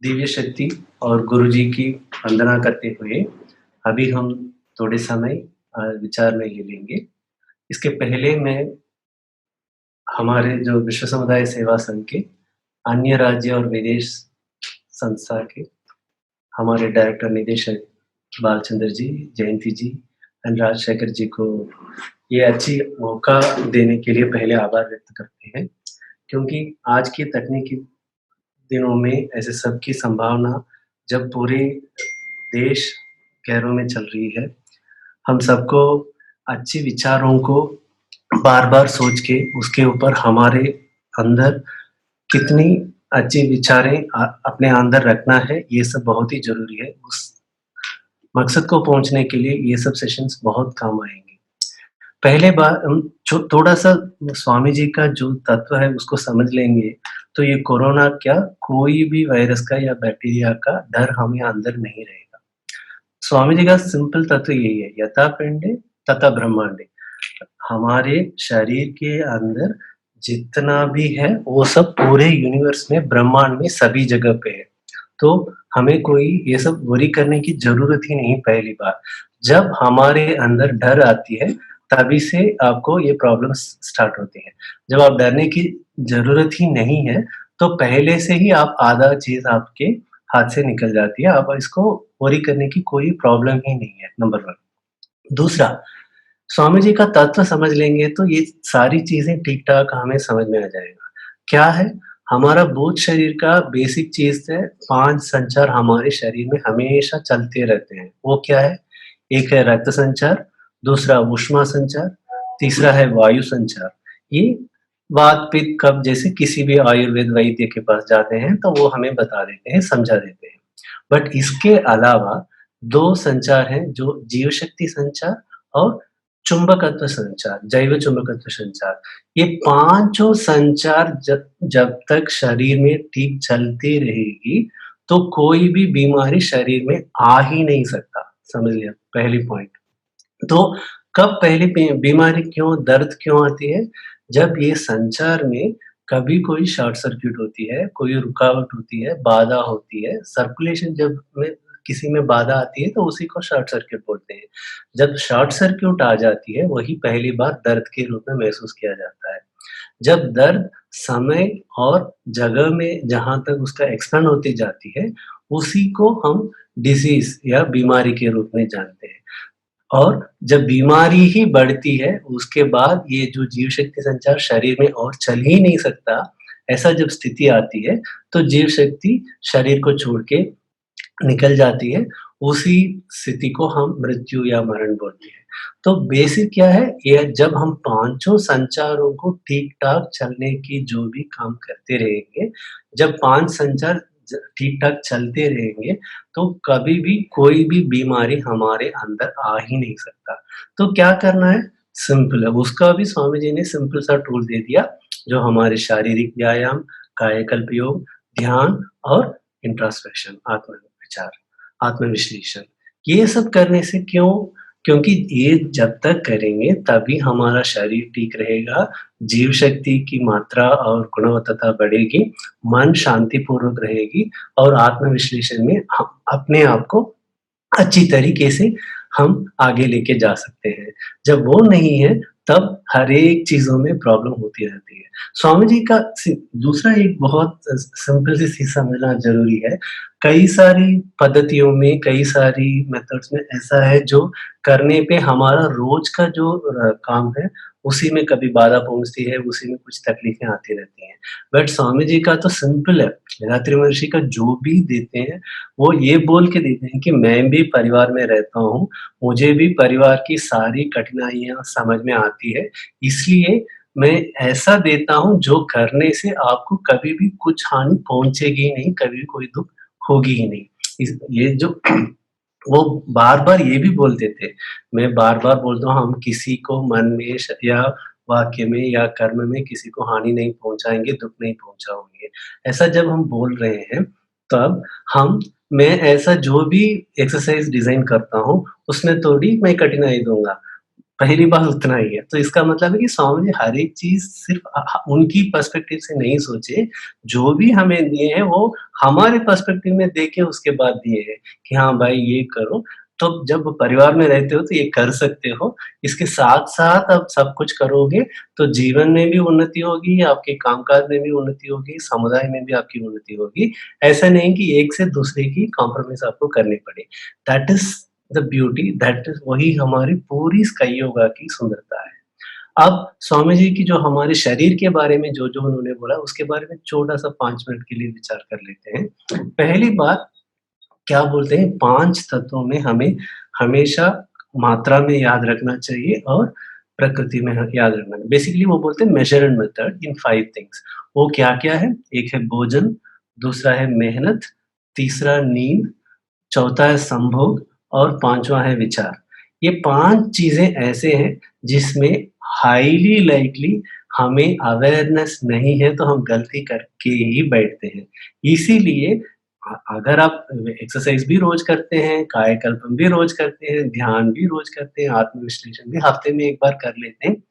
दिव्य शक्ति और गुरुजी की वंदना करते हुए अभी हम थोड़े समय विचार में ये लेंगे। इसके पहले मैं हमारे जो विश्व समुदाय सेवा संघ के अन्य राज्य और विदेश संस्था के हमारे डायरेक्टर निदेशक बालचंद्र जी, जयंती जी एंड राजशेखर जी को ये अच्छी मौका देने के लिए पहले आभार व्यक्त करते हैं, क्योंकि आज की तकनीकी दिनों में ऐसे सबकी संभावना जब पूरे देश कैरों में चल रही है, हम सबको अच्छे विचारों को बार-बार सोच के उसके ऊपर हमारे अंदर कितनी अच्छी विचारें अपने अंदर रखना है, ये सब बहुत ही ज़रूरी है। उस मकसद को पहुँचने के लिए ये सब सेशंस बहुत काम आएँगे। पहले बार हम जो थोड़ा-सा स्वामी जी का जो तत्व है उसको समझ लेंगे, तो ये कोरोना क्या कोई भी वायरस का या बैक्टीरिया का डर हमें अंदर नहीं रहेगा। स्वामी जी का सिंपल तत्व यही है, यथा पिंडे तथा ब्रह्मांडे। हमारे शरीर के अंदर जितना भी है, वो सब पूरे यूनिवर्स में, ब्रह्मांड में सभी जगह पे है। तो हमें कोई ये सब वरी करने की ज़रूरत ही नहीं पहली बार। जब हमारे अंदर डर आती है, तभी से आपको ये प्रॉब्लम्स स्टार्ट होती हैं। जब आप डरने की ज़रूरत ही नहीं है, तो पहले से ही आप आधा चीज़ आपके हाथ से निकल जाती है। आप इसको वरी करने की कोई प्रॉब्लम ही नहीं है, नंबर 1। दूसरा, स्वामी जी का तत्व समझ लेंगे तो ये सारी चीज़ें ठीक-ठाक हमें समझ में आ जाएगा। क्या है? हमारा भूत शरीर का बेसिक चीज़ है 5 संचार हमारे शरीर में हमेशा चलते रहते हैं। वो क्या है? एक है रक्त संचार, दूसरा ऊष्मा संचार, तीसरा है वायु संचार। ये वात, पित्त, कफ जैसे किसी भी आयुर्वेद वैद्य के पास जाते हैं तो वो हमें बता देते हैं, समझा देते हैं। बट इसके अलावा 2 संचार हैं जो जीव शक्ति संचार और चुंबकत्व संचार, जैव चुंबकत्व संचार। ये पाँचों संचार जब जब तक शरीर में ठीक चलती रहेगी, तो कोई भी बीमारी शरीर में आ ही नहीं सकता। समझ लिया पहली पॉइंट। तो कब पहली बीमारी क्यों, दर्द क्यों आती है? जब ये संचार में कभी कोई शॉर्ट सर्किट होती है, कोई रुकावट होती है, बाधा होती है, सर्कुलेशन जब में किसी में बाधा आती है तो उसी को शॉर्ट सर्किट बोलते हैं। जब शॉर्ट सर्किट आ जाती है, वही पहली बार दर्द के रूप में महसूस किया जाता है। जब दर्द समय और जगह में जहाँ तक उसका एक्सपेंड होती जाती है, उसी को हम डिज़ीज़ या बीमारी के रूप में जानते हैं। और जब बीमारी ही बढ़ती है, उसके बाद ये जो जीव शक्ति संचार शरीर में और चल ही नहीं सकता, ऐसा जब स्थिति आती है, तो जीव शक्ति शरीर को छोड़ के निकल जाती है, उसी स्थिति को हम मृत्यु या मरण बोलते हैं। तो बेसिक क्या है, ये जब हम पाँचों संचारों को ठीक-ठाक चलने की जो भी काम करते रहेंगे, जब 5 संचार ठीक-ठाक चलते रहेंगे, तो कभी भी कोई भी बीमारी हमारे अंदर आ ही नहीं सकता। तो क्या करना है? सिंपल है, उसका भी स्वामी जी ने सिंपल सा टूल दे दिया, जो हमारे शारीरिक व्यायाम, कायकल्प योग, ध्यान और इंट्रोस्पेक्शन, आत्म-विचार, आत्म-विश्लेषण। ये सब करने से क्यों? क्योंकि ये जब तक करेंगे तभी हमारा शरीर ठीक रहेगा, जीव शक्ति की मात्रा और गुणवत्ता बढ़ेगी, मन शांतिपूर्वक रहेगी और आत्म-विश्लेषण में हम अपने आप को अच्छी तरीके से हम आगे लेके जा सकते हैं। जब वो नहीं है, तब हर एक चीज़ों में प्रॉब्लम होती रहती है। स्वामी जी का दूसरा एक बहुत सिंपल सी चीज़ समझना ज़रूरी है। कई सारी पद्धतियों में, कई सारी मेथड्स में ऐसा है जो करने पे हमारा रोज़ का जो काम है, उसी में कभी बाधा पहुँचती है, उसी में कुछ तकलीफ़ें आती रहती हैं। बट स्वामी जी का तो सिंपल है, वेदांत महर्षि का जो भी देते हैं वो ये बोल के देते हैं कि मैं भी परिवार में रहता हूँ, मुझे भी परिवार की सारी कठिनाइयाँ समझ में आती है, इसलिए मैं ऐसा देता हूँ जो करने से आपको कभी भी कुछ हानि पहुँचेगी ही नहीं, कभी कोई दुःख होगी ही नहीं। इस ये जो वो बार-बार ये भी बोलते थे, मैं बार-बार बोलता हूँ हम किसी को मन में या वाक्य में या कर्म में किसी को हानि नहीं पहुँचाएँगे, दुःख नहीं पहुँचाएँगे। ऐसा जब हम बोल रहे हैं, तब हम मैं ऐसा जो भी एक्सरसाइज़ डिज़ाइन करता हूँ, उसमें थोड़ी मैं कठिनाई दूँगा। पहली बात उतना ही है। तो इसका मतलब है कि स्वामी जी हर एक चीज़ सिर्फ़ उनकी पर्सपेक्टिव से नहीं सोचे, जो भी हमें दिए हैं वो हमारे पर्सपेक्टिव में देख के उसके बाद दिए हैं, कि हाँ भाई ये करो। तो जब परिवार में रहते हो तो ये कर सकते हो, इसके साथ-साथ आप सब कुछ करोगे तो जीवन में भी उन्नति होगी, आपके कामकाज में भी उन्नति होगी, समुदाय में भी आपकी उन्नति होगी। ऐसा नहीं कि एक से दूसरे की कॉम्प्रोमाइज़ आपको करनी पड़े। That is the beauty, that is वही हमारी पूरी स्काई योगा की सुंदरता है। अब स्वामी जी की जो हमारे शरीर के बारे में जो-जो उन्होंने बोला, उसके बारे में छोटा-सा 5 मिनट के लिए विचार कर लेते हैं। पहली बात क्या बोलते हैं 5 तत्वों में हमें हमेशा मात्रा में याद रखना चाहिए और प्रकृति में याद रखना। बेसिकली वो बोलते हैं major and method in 5 things. वो क्या-क्या है? एक है भोजन, दूसरा है मेहनत, तीसरा नींद, चौथा है संभोग और पाँचवाँ है विचार। ये 5 चीज़ें ऐसे हैं जिसमें हाइली लाइकली हमें अवेयरनेस नहीं है तो हम गलती करके ही बैठते हैं। इसीलिए अगर आप एक्सरसाइज़ भी रोज़ करते हैं, कायकल्प भी रोज़ करते हैं, ध्यान भी रोज़ करते हैं, आत्म-विश्लेषण भी हफ्ते में 1 बार कर लेते हैं,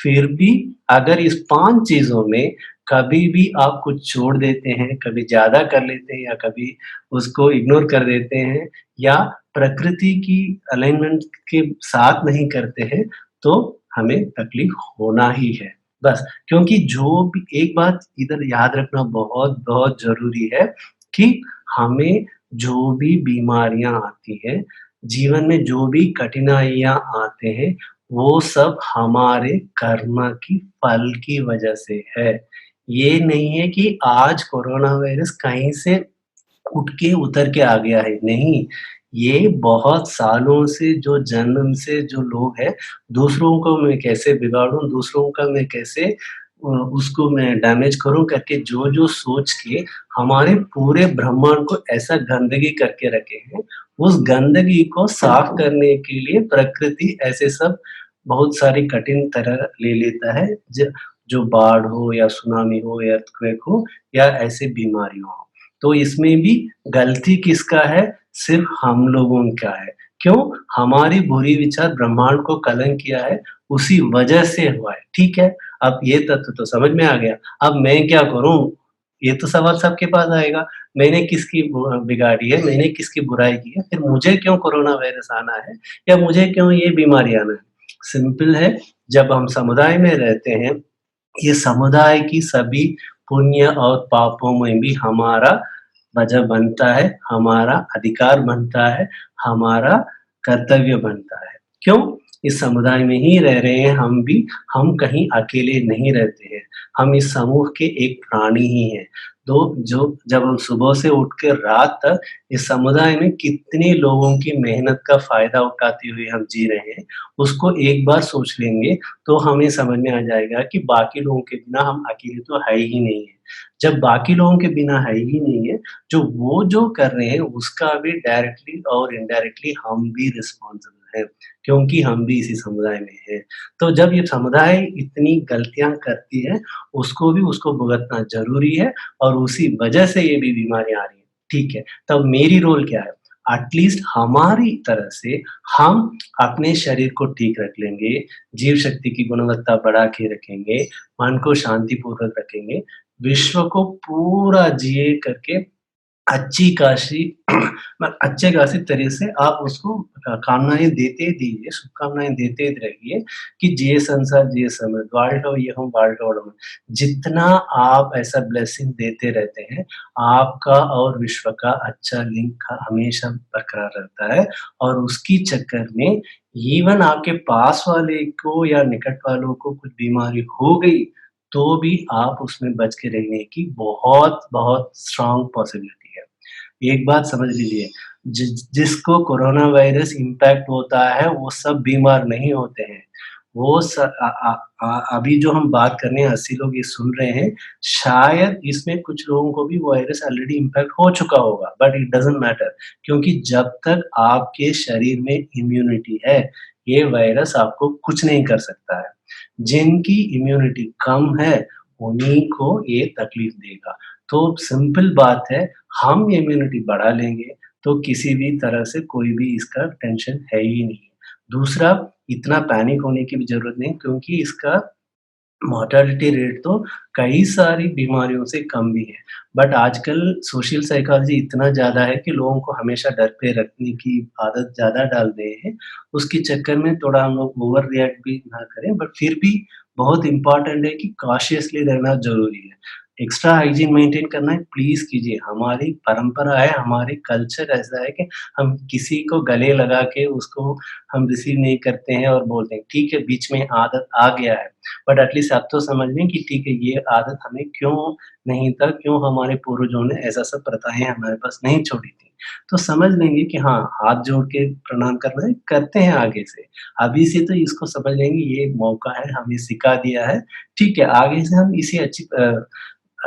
फिर भी अगर इस 5 चीज़ों में कभी भी आप कुछ छोड़ देते हैं, कभी ज़्यादा कर लेते हैं या कभी उसको इग्नोर कर देते हैं या प्रकृति की अलाइनमेंट के साथ नहीं करते हैं, तो हमें तकलीफ होना ही है। बस, क्योंकि जो भी एक बात इधर याद रखना बहुत-बहुत ज़रूरी है कि हमें जो भी बीमारियाँ आती हैं, जीवन में जो भी कठिनाइयाँ आते हैं, वो सब हमारे कर्म की फल की वजह से है। ये नहीं है कि आज कोरोना वायरस कहीं से उठ के उतर के आ गया है, नहीं। ये बहुत सालों से जो जन्म से जो लोग हैं, दूसरों को मैं कैसे बिगाड़ूँ, दूसरों का मैं कैसे उसको मैं डैमेज करूँ करके जो-जो सोच के हमारे पूरे ब्रह्मांड को ऐसा गंदगी करके रखे हैं, उस गंदगी को साफ करने के लिए प्रकृति ऐसे सब बहुत सारी कठिन तरह ले लेता है, जो बाढ़ हो या सुनामी हो या अर्थक्वेक हो या ऐसे बीमारियाँ हो। तो इसमें भी गलती किसका है? सिर्फ़ हम लोगों का है। क्यों? हमारी बुरी विचार ब्रह्मांड को कलंक किया है, उसी वजह से हुआ है, ठीक है? अब ये तत्व तो समझ में आ गया। अब मैं क्या करूँ? ये तो सवाल सबके पास आएगा। मैंने किसकी बिगाड़ी है? मैंने किसकी बुराई की है? फिर मुझे क्यों कोरोना वायरस आना है या मुझे क्यों ये बीमारी आना है? सिंपल है, जब हम समुदाय में रहते हैं, ये समुदाय की सभी पुण्य और पापों में भी हमारा वजह बनता है, हमारा अधिकार बनता है, हमारा कर्तव्य बनता है। क्यों? इस समुदाय में ही रह रहे हैं हम भी, हम कहीं अकेले नहीं रहते हैं। हम इस समूह के एक प्राणी ही हैं। तो जो जब हम सुबह से उठ के रात तक इस समुदाय में कितने लोगों की मेहनत का फ़ायदा उठाते हुए हम जी रहे हैं, उसको एक बार सोच लेंगे तो हमें समझ में आ जाएगा कि बाकी लोगों के बिना हम अकेले तो है ही नहीं है। जब बाकी लोगों के बिना है ही नहीं है, वो जो कर रहे हैं उसका भी डायरेक्टली और इनडायरेक्टली हम भी रिस्पॉन्सिबल हैं, क्योंकि हम भी इसी समुदाय में हैं। तो जब ये समुदाय इतनी गलतियाँ करती है, उसको भुगतना ज़रूरी है और उसी वजह से ये भी बीमारियाँ आ रही हैं। ठीक है, तब मेरी रोल क्या है? एटलीस्ट हमारी तरफ से हम अपने शरीर को ठीक रख लेंगे, जीव शक्ति की गुणवत्ता बढ़ा के रखेंगे, मन को शांतिपूर्वक रखेंगे, विश्व को पूरा जिए करके अच्छी-खासी अच्छे-खासी तरह से आप उसको कामनाएँ देते दीजिए, शुभकामनाएँ देते रहिए कि जिये संसार जिये समृद्ध, வாழ்க வையகம் வாழ்க वडम। जितना आप ऐसा ब्लेसिंग देते रहते हैं, आपका और विश्व का अच्छा लिंक हमेशा बरकरार रहता है और उसकी चक्कर में इवन आपके पास वाले को या निकट वालों को कुछ बीमारी हो गई, तो भी आप उसमें बच के रहने की बहुत-बहुत स्ट्रॉन्ग पॉसिबिलिटी है। एक बात समझ लीजिए, जिसको कोरोना वायरस इम्पैक्ट होता है, वो सब बीमार नहीं होते हैं। वो स अ अ अभी जो हम बात कर रहे हैं 80 लोग ये सुन रहे हैं, शायद इसमें कुछ लोगों को भी वायरस ऑलरेडी इम्पैक्ट हो चुका होगा, बट इट डज़न्ट मैटर क्योंकि जब तक आपके शरीर में इम्यूनिटी है, ये वायरस आपको कुछ नहीं कर सकता है। जिनकी इम्यूनिटी कम है, उन्हीं को ये तकलीफ देगा। तो सिंपल बात है, हम इम्यूनिटी बढ़ा लेंगे, तो किसी भी तरह से कोई भी इसका टेंशन है ही नहीं। दूसरा, इतना पैनिक होने की भी ज़रूरत नहीं क्योंकि इसका मॉर्टेलिटी रेट तो कई सारी बीमारियों से कम भी है। बट आजकल सोशल साइकोलॉजी इतना ज़्यादा है कि लोगों को हमेशा डर पे रखने की आदत ज़्यादा डाल दिए हैं। उसके चक्कर में थोड़ा हम लोग ओवर रिएक्ट भी ना करें बट फिर भी बहुत इम्पोर्टेंट है कि कॉशियसली रहना ज़रूरी है। एक्स्ट्रा हाइजीन मेंटेन करना है प्लीज़ कीजिए। हमारी परंपरा है, हमारी कल्चर ऐसा है कि हम किसी को गले लगा के उसको हम रिसीव नहीं करते हैं और बोलते हैं, ठीक है बीच में आदत आ गया है। बट एटलीस्ट आप तो समझ लें कि ठीक है ये आदत हमें क्यों नहीं था, क्यों हमारे पूर्वजों ने ऐसा सब प्रथाएँ हमारे पास नहीं छोड़ी थी। तो समझ लेंगे कि हाँ, हाथ जोड़ के प्रणाम करना है, करते हैं आगे से। अभी से तो इसको समझ लेंगे ये मौका है, हमें सिखा दिया है, ठीक है आगे से हम इसी अच्छी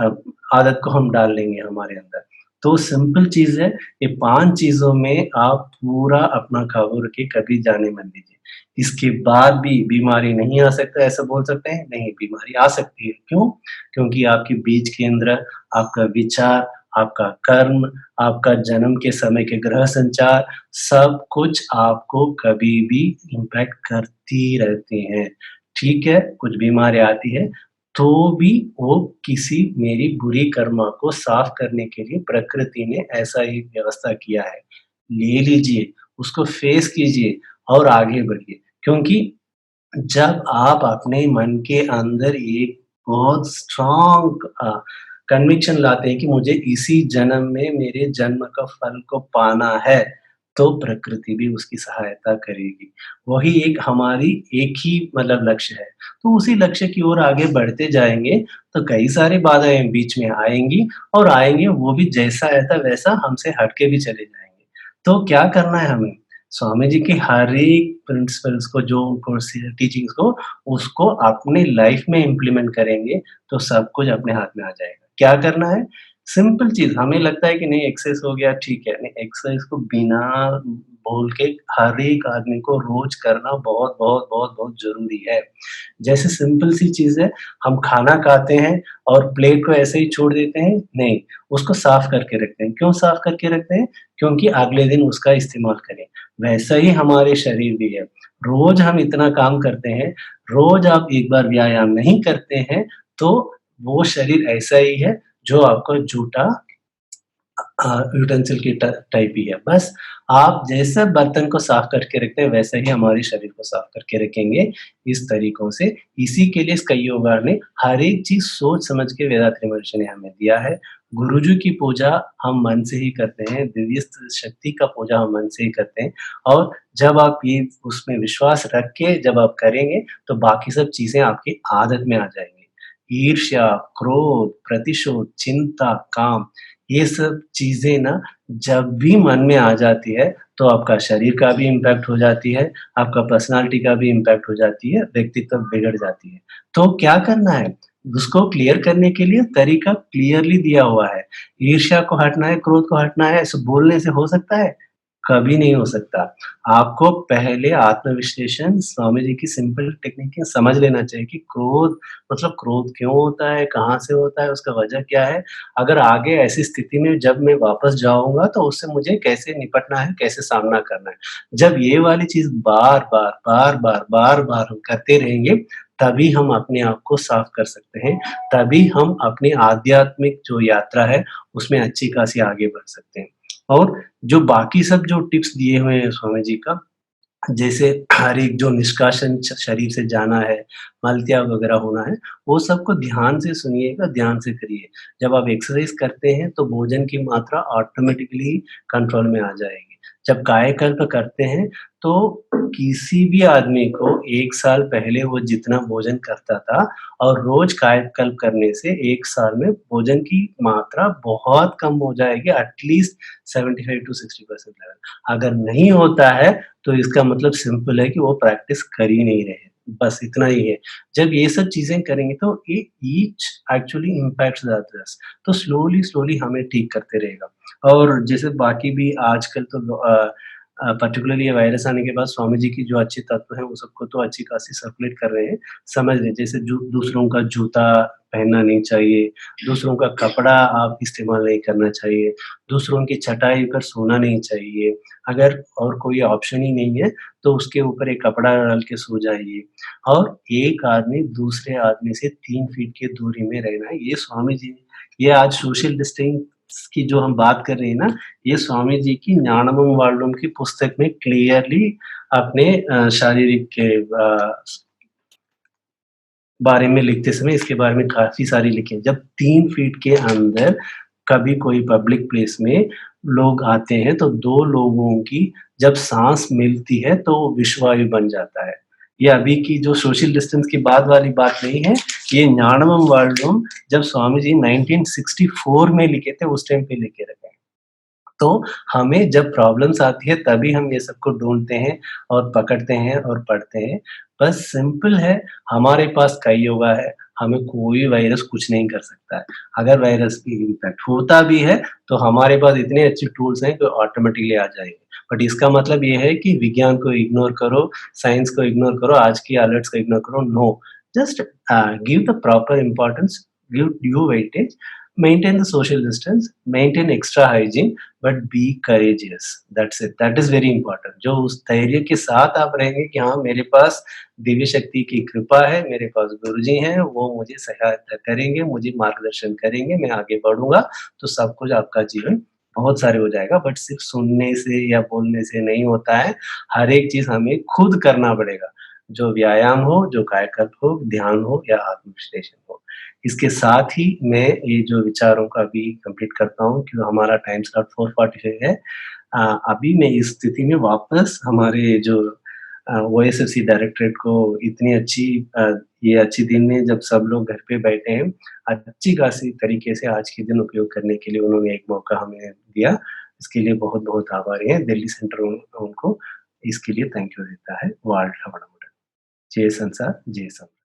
अ, आदत को हम डाल लेंगे हमारे अंदर। तो सिंपल चीज़ है, ये 5 चीज़ों में आप पूरा अपना काबू रखिए, कभी जाने मत दीजिए। इसके बाद भी बीमारी नहीं आ सकता ऐसा बोल सकते हैं? नहीं, बीमारी आ सकती है। क्यों? क्योंकि आपके बीज केंद्र, आपका विचार, आपका कर्म, आपका जन्म के समय के ग्रह संचार, सब कुछ आपको कभी भी इम्पैक्ट करती रहती हैं। ठीक है, कुछ बीमारी आती है, तो भी वो किसी मेरी बुरी कर्मा को साफ करने के लिए प्रकृति ने ऐसा ही व्यवस्था किया है। ले लीजिए, उसको फेस कीजिए और आगे बढ़िए। क्योंकि जब आप अपने मन के अंदर एक बहुत स्ट्रॉन्ग कन्विक्शन लाते हैं कि मुझे इसी जन्म में मेरे जन्म का फल को पाना है, तो प्रकृति भी उसकी सहायता करेगी। वही एक हमारी एक ही मतलब लक्ष्य है। तो उसी लक्ष्य की ओर आगे बढ़ते जाएँगे, तो कई सारी बाधाएँ बीच में आएँगी और आएँगे वो भी जैसा आया था वैसा हमसे हट के भी चले जाएँगे। तो क्या करना है हमें? स्वामी जी की हर एक प्रिंसिपल्स को जो उनको टीचिंग्स को उसको अपनी लाइफ में इम्प्लीमेंट करेंगे, तो सब कुछ अपने हाथ में आ जाएगा। क्या करना है? सिंपल चीज़ हमें लगता है कि नहीं एक्सरसाइज़ हो गया ठीक है, नहीं एक्सरसाइज़ को बिना बोल के हर एक आदमी को रोज़ करना बहुत, बहुत, बहुत, बहुत ज़रूरी है। जैसे सिंपल सी चीज़ है, हम खाना खाते हैं और प्लेट को ऐसे ही छोड़ देते हैं, नहीं, उसको साफ करके रखते हैं। क्यों साफ करके रखते हैं? क्योंकि अगले दिन उसका इस्तेमाल करें। वैसा ही हमारे शरीर भी है। रोज़ हम इतना काम करते हैं, रोज़ आप एक बार व्यायाम नहीं करते हैं, तो वो शरीर ऐसा ही है जो आपका जूठा यूटेंसिल की टाइप ही है। बस आप जैसे बर्तन को साफ करके रखते हैं, वैसे ही हमारे शरीर को साफ करके रखेंगे, इस तरीकों से। इसी के लिए कई योगा ने हर एक चीज़ सोच समझ के वेदात्रि महर्षि ने हमें दिया है। गुरुजी की पूजा हम मन से ही करते हैं, दिव्य शक्ति का पूजा हम मन से ही करते हैं और जब आप ये उसमें विश्वास रख के जब आप करेंगे, तो बाकी सब चीज़ें आपकी आदत में आ जाएँगी। ईर्ष्या, क्रोध, प्रतिशोध, चिंता, काम ये सब चीज़ें ना जब भी मन में आ जाती है, तो आपका शरीर का भी इम्पैक्ट हो जाती है, आपका पर्सनैलिटी का भी इम्पैक्ट हो जाती है, व्यक्तित्व बिगड़ जाती है। तो क्या करना है? उसको क्लियर करने के लिए तरीका क्लियरली दिया हुआ है। ईर्ष्या को हटना है, क्रोध को हटना है, ऐसे बोलने से हो सकता है? कभी नहीं हो सकता। आपको पहले आत्म-विश्लेषण स्वामी जी की सिंपल टेक्निक समझ लेना चाहिए कि क्रोध मतलब क्रोध क्यों होता है, कहाँ से होता है, उसका वजह क्या है? अगर आगे ऐसी स्थिति में जब मैं वापस जाऊँगा तो उससे मुझे कैसे निपटना है, कैसे सामना करना है। जब ये वाली चीज़ बार-बार, बार-बार, बार-बार हम करते रहेंगे, तभी हम अपने आप को साफ कर सकते हैं, तभी हम अपनी आध्यात्मिक जो यात्रा है, उसमें अच्छी खासी आगे बढ़ सकते हैं। और जो बाकी सब जो टिप्स दिए हुए हैं स्वामी जी का, जैसे हर एक जो निष्कासन शरीर से जाना है, मल-त्याग वगैरह होना है, वो सबको ध्यान से सुनिएगा, ध्यान से करिए। जब आप एक्सरसाइज़ करते हैं, तो भोजन की मात्रा ऑटोमैटिकली कंट्रोल में आ जाएगी। जब कायाकल्प करते हैं, तो किसी भी आदमी को 1 साल पहले वो जितना भोजन करता था और रोज़ कायाकल्प करने से 1 साल में भोजन की मात्रा बहुत कम हो जाएगी, एटलीस्ट 75 टू 60% लेवल। अगर नहीं होता है, तो इसका मतलब सिंपल है कि वो प्रैक्टिस कर ही नहीं रहे। बस इतना ही है। जब ये सब चीज़ें करेंगे तो ये each actually impacts the others तो स्लोली, स्लोली हमें ठीक करते रहेगा। और जैसे बाकी भी आजकल तो पर्टिकुलरली ये वायरस आने के बाद स्वामी जी की जो अच्छे तत्व हैं, वो सबको तो अच्छी खासी सर्कुलेट कर रहे हैं। समझ लें जैसे दूसरों का जूता पहनना नहीं चाहिए, दूसरों का कपड़ा आप इस्तेमाल नहीं करना चाहिए, दूसरों की चटाई पर सोना नहीं चाहिए। अगर और कोई ऑप्शन ही नहीं है, तो उसके ऊपर एक कपड़ा डाल के सो जाइए और एक आदमी दूसरे आदमी से 3 फीट की दूरी में रहना है। ये स्वामी जी ये आज सोशल डिस्टेंस की जो हम बात कर रहे हैं ना, ये स्वामी जी की ज्ञानमं वाल्डम की पुस्तक में क्लियरली अपने शारीरिक के बारे में लिखते समय इसके बारे में काफ़ी सारी लिखे हैं। जब 3 फीट के अंदर कभी कोई पब्लिक प्लेस में लोग आते हैं, तो 2 लोगों की जब साँस मिलती है, तो विश्व वायु बन जाता है। ये अभी की जो सोशल डिस्टेंस की बात वाली बात नहीं है, ये ज्ञानमं वाल्डम जब स्वामी जी 1964 में लिखे थे, उस टाइम पे लिखे रखे हैं। तो हमें जब प्रॉब्लम्स आती है तभी हम ये सबको ढूँढते हैं और पकड़ते हैं और पढ़ते हैं। बस सिंपल है, हमारे पास कई योगा है, हमें कोई वायरस कुछ नहीं कर सकता है। अगर वायरस की इम्पैक्ट होता भी है, तो हमारे पास इतने अच्छे टूल्स हैं कि ऑटोमैटिकली आ जाएँगे। बट इसका मतलब ये है कि विज्ञान को इग्नोर करो, साइंस को इग्नोर करो, आज की अलर्ट्स को इग्नोर करो, no. Just give the proper importance, give due weightage, maintain the social distance, maintain extra hygiene but be courageous that's it that is very important जो उस धैर्य के साथ आप रहेंगे कि हाँ मेरे पास दिव्य शक्ति की कृपा है मेरे पास गुरुजी हैं वो मुझे सहायता करेंगे मुझे मार्गदर्शन करेंगे मैं आगे बढ़ूंगा तो सब कुछ आपका जीवन बहुत सारे हो जाएगा बट सिर्फ सुनने से या बोलने से नहीं होता है हर एक चीज हमें खुद करना पड़ेगा जो व्यायाम हो जो कायाकल्प हो ध्यान हो या आत्म विश्लेषण हो इसके साथ ही मैं ये जो विचारों का भी कंप्लीट करता हूँ कि हमारा टाइम स्लॉट 4:45 है। अभी मैं इस स्थिति में वापस हमारे जो ओएसएससी डायरेक्टरेट को इतनी अच्छी ये अच्छी दिन में जब सब लोग घर पे बैठे हैं, अच्छी खासी तरीके से आज के दिन उपयोग करने के लिए उन्होंने एक मौका हमें दिया। इसके लिए बहुत-बहुत आभारी हैं। दिल्ली सेंटर उनको इसके लिए थैंक यू देता है। वाल्ट हमारा जय संसार, जय संत।